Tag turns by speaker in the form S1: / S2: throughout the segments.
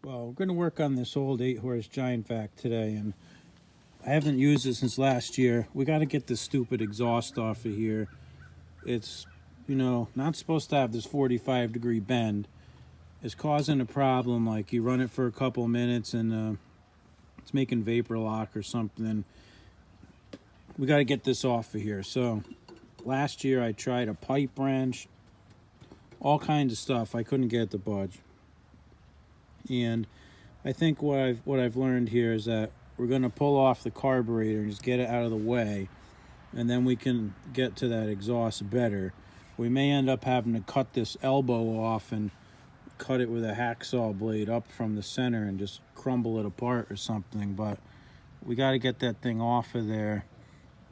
S1: Well, we're going to work on this old 8-horse giant vac today, and I haven't used it since last year. We got to get this stupid exhaust off of here. It's, not supposed to have this 45-degree bend. It's causing a problem, like you run it for a couple minutes and it's making vapor lock or something. We got to get this off of here. So last year I tried a pipe wrench, all kinds of stuff. I couldn't get it to budge. And I think what I've learned here is that we're going to pull off the carburetor and just get it out of the way, and then we can get to that exhaust better. We may end up having to cut this elbow off and cut it with a hacksaw blade up from the center and just crumble it apart or something, but we got to get that thing off of there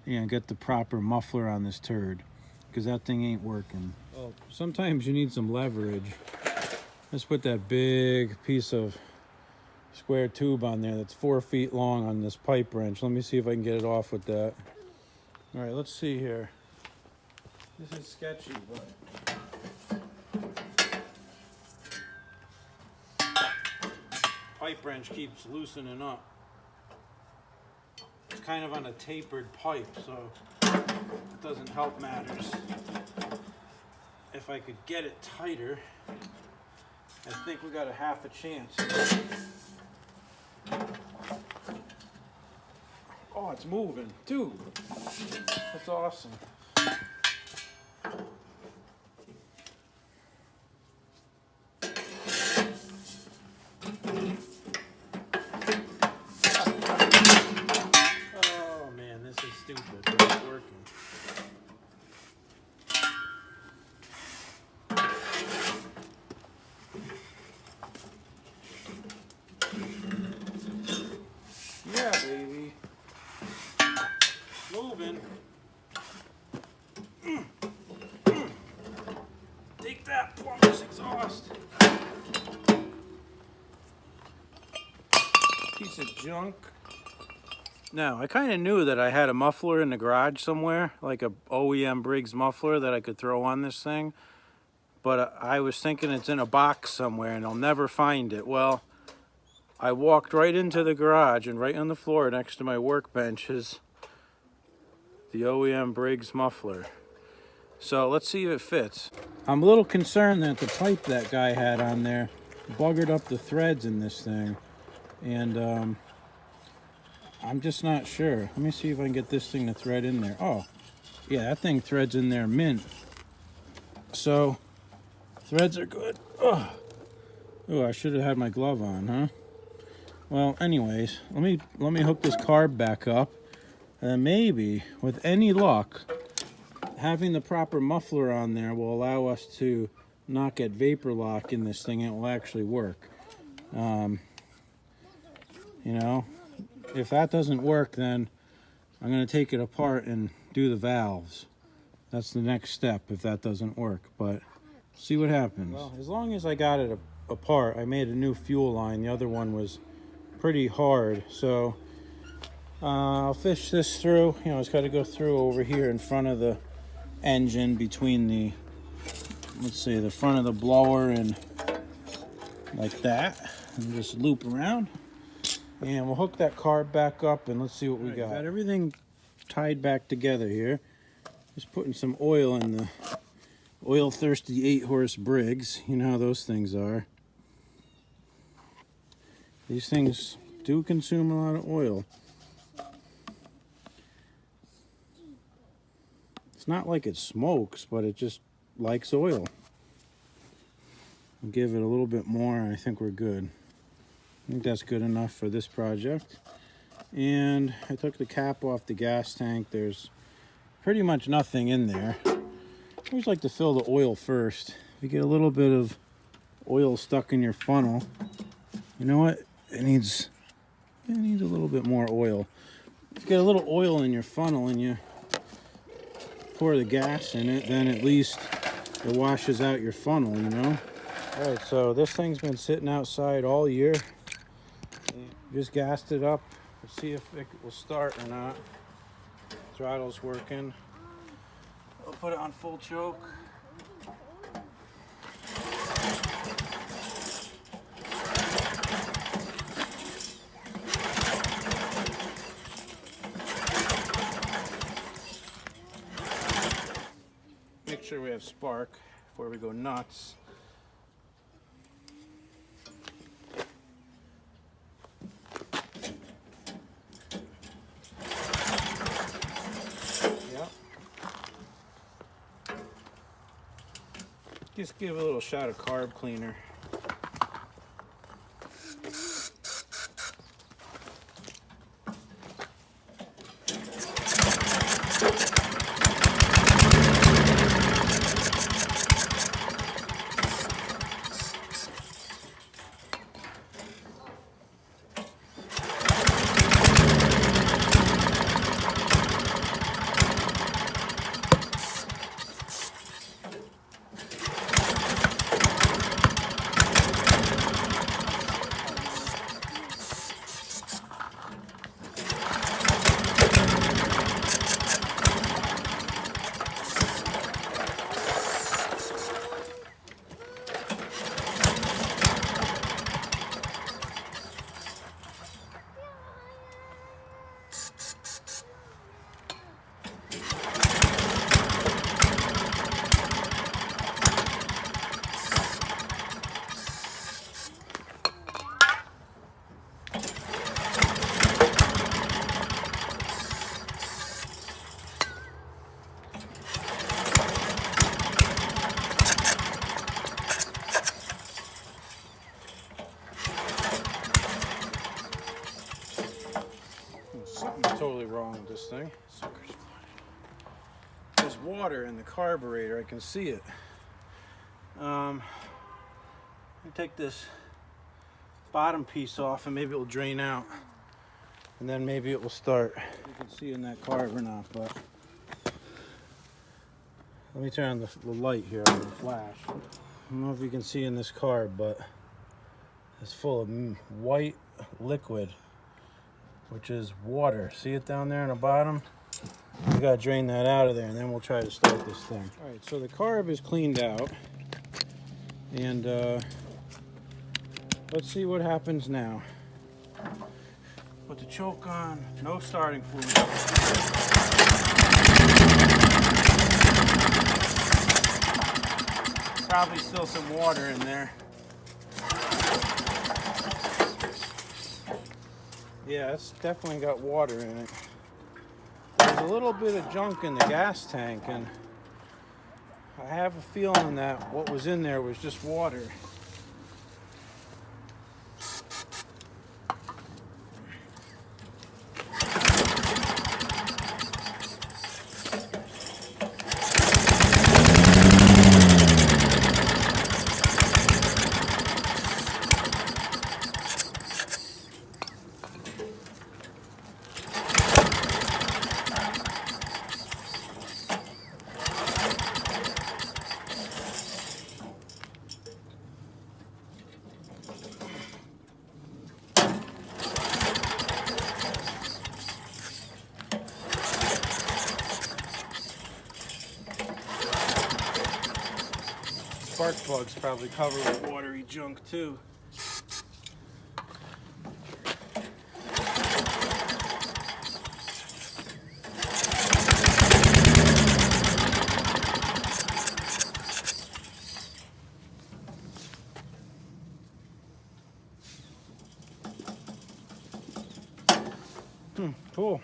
S1: and get the proper muffler on this turd, because that thing ain't working. Well, sometimes you need some leverage. Let's put that big piece of square tube on there that's 4 feet long on this pipe wrench. Let me see if I can get it off with that. All right, let's see here. This is sketchy, but pipe wrench keeps loosening up. It's kind of on a tapered pipe, so it doesn't help matters. If I could get it tighter, I think we got a half a chance. Oh, it's moving, dude. That's awesome. Oh man, this is stupid. It's not working. Yeah, baby. Moving. Take that, plumber's exhaust. Piece of junk. Now, I kind of knew that I had a muffler in the garage somewhere, like a 8hp Briggs muffler that I could throw on this thing, but I was thinking it's in a box somewhere and I'll never find it. Well, I walked right into the garage, and right on the floor next to my workbench is the 8hp Briggs muffler. So let's see if it fits. I'm a little concerned that the pipe that guy had on there buggered up the threads in this thing, and I'm just not sure. Let me see if I can get this thing to thread in there. Oh, yeah, that thing threads in there mint. So threads are good. Oh, I should have had my glove on, huh? Well, anyways, let me hook this carb back up, and maybe, with any luck, having the proper muffler on there will allow us to not get vapor lock in this thing, and it will actually work. If that doesn't work, then I'm going to take it apart and do the valves. That's the next step if that doesn't work, but see what happens. Well, as long as I got it apart, I made a new fuel line. The other one was pretty hard, so I'll fish this through. It's got to go through over here in front of the engine, between the, let's see, the front of the blower and like that, and just loop around, and we'll hook that carb back up and let's see what we got. Got everything tied back together here. Just putting some oil in the oil thirsty 8-horse Briggs. You know how those things are. These things do consume a lot of oil. It's not like it smokes, but it just likes oil. I'll give it a little bit more and I think we're good. I think that's good enough for this project. And I took the cap off the gas tank. There's pretty much nothing in there. I always like to fill the oil first. If you get a little bit of oil stuck in your funnel, you know what? It needs a little bit more oil. If you get a little oil in your funnel and you pour the gas in it, then at least it washes out your funnel, All right, so this thing's been sitting outside all year. Just gassed it up. We'll see if it will start or not. Throttle's working. I'll put it on full choke. have spark before we go nuts. Yep. Just give a little shot of carb cleaner. Something's totally wrong with this thing. There's water in the carburetor. I can see it. Let me take this bottom piece off and maybe it'll drain out. And then maybe it will start. You can see in that carb or not, but let me turn on the light here on the flash. I don't know if you can see in this carb, but it's full of white liquid, which is water. See it down there on the bottom? We gotta drain that out of there and then we'll try to start this thing. All right, so the carb is cleaned out and let's see what happens now. Put the choke on, no starting fluid. Probably still some water in there. Yeah, it's definitely got water in it. There's a little bit of junk in the gas tank, and I have a feeling that what was in there was just water. Spark plugs probably covered with watery junk too. Cool.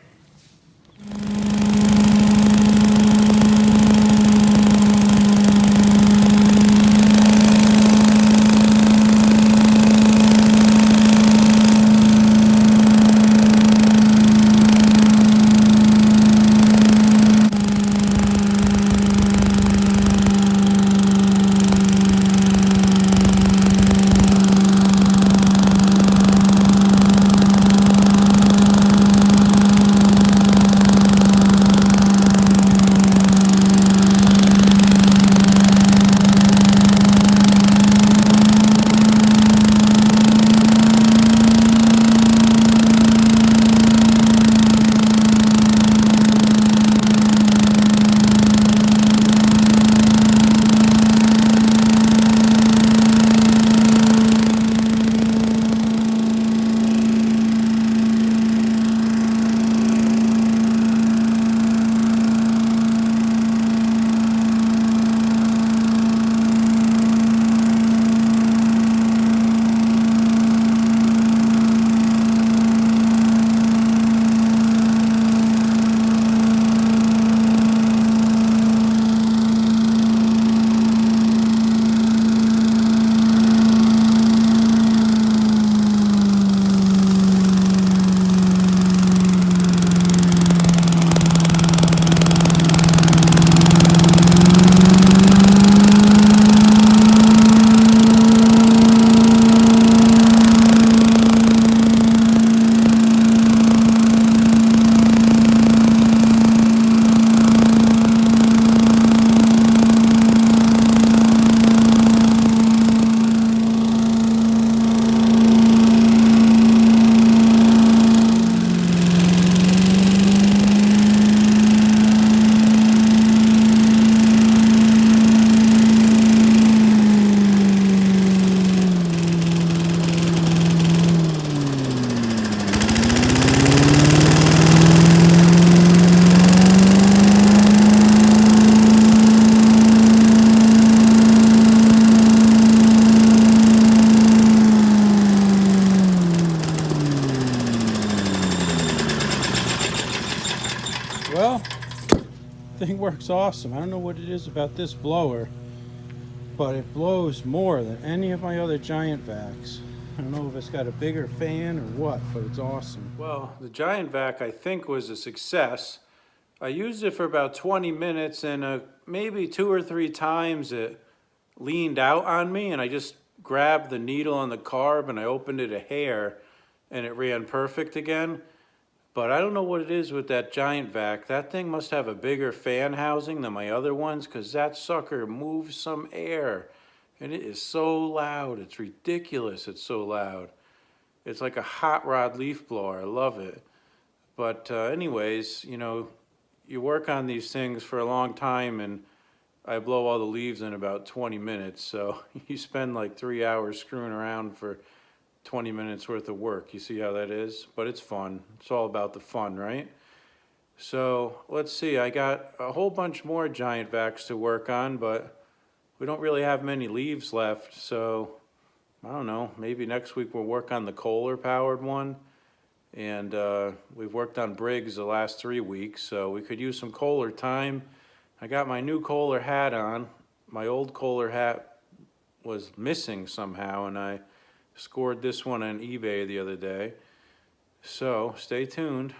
S1: works awesome. I don't know what it is about this blower, but it blows more than any of my other giant vacs. I don't know if it's got a bigger fan or what, but it's awesome. Well, the giant vac I think was a success. I used it for about 20 minutes and maybe 2 or 3 times it leaned out on me and I just grabbed the needle on the carb and I opened it a hair and it ran perfect again. But I don't know what it is with that giant vac. That thing must have a bigger fan housing than my other ones because that sucker moves some air. And it is so loud. It's ridiculous. It's so loud. It's like a hot rod leaf blower. I love it. But anyways, you know, you work on these things for a long time and I blow all the leaves in about 20 minutes. So you spend like 3 hours screwing around for 20 minutes worth of work. You see how that is? But it's fun. It's all about the fun, right? So let's see, I got a whole bunch more giant vacs to work on, but we don't really have many leaves left. So I don't know, maybe next week we'll work on the Kohler powered one. And we've worked on Briggs the last 3 weeks, so we could use some Kohler time. I got my new Kohler hat on. My old Kohler hat was missing somehow, and I scored this one on eBay the other day. So stay tuned.